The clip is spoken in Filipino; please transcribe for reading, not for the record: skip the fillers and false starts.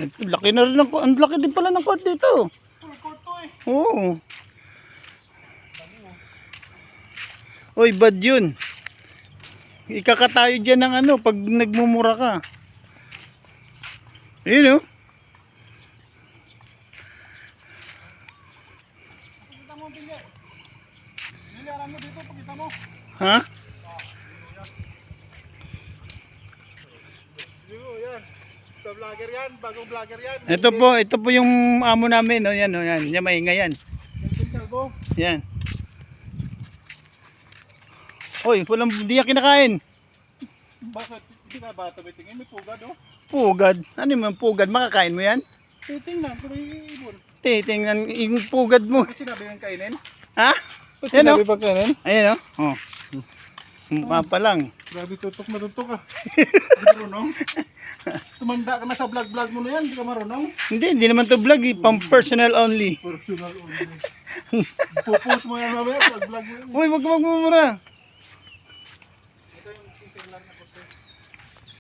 Ito, laki na rin ng, ang laki din pala ng court dito. Oo. Oy, bad yun. Ikakatayo dyan ng ano pag nagmumura ka. Ayun oh. Pakita mo, Bili. Nilaran mo dito, pakita mo. Ha? Yan. Sa vlogger yan, bagong vlogger yan. Ito po yung amo namin, oh, yan, oh, yan. Yan maingay yan. Yan. Oy, walang di yan kinakain. Bakit? Hindi ka ba tumitingin? May pugad oh. Pugad. Ano yung pugad? Makakain mo yan? Titingnan, kung may ibon. Titingnan yung pugad mo. Ba't sinabi yung kainin? Ha? Ba't Yan, sinabi oh. ba kainin? Ayan oh. Oh. Mukha pa lang. Grabe tutok na tutok ah. Hindi marunong. Tumanda ka na sa vlog mo na yan, hindi ka marunong. Hindi naman to vlog, eh. Pang personal only. Personal only. Pupost mo yan mamaya, vlog mo yan. Uy, wag magmumura.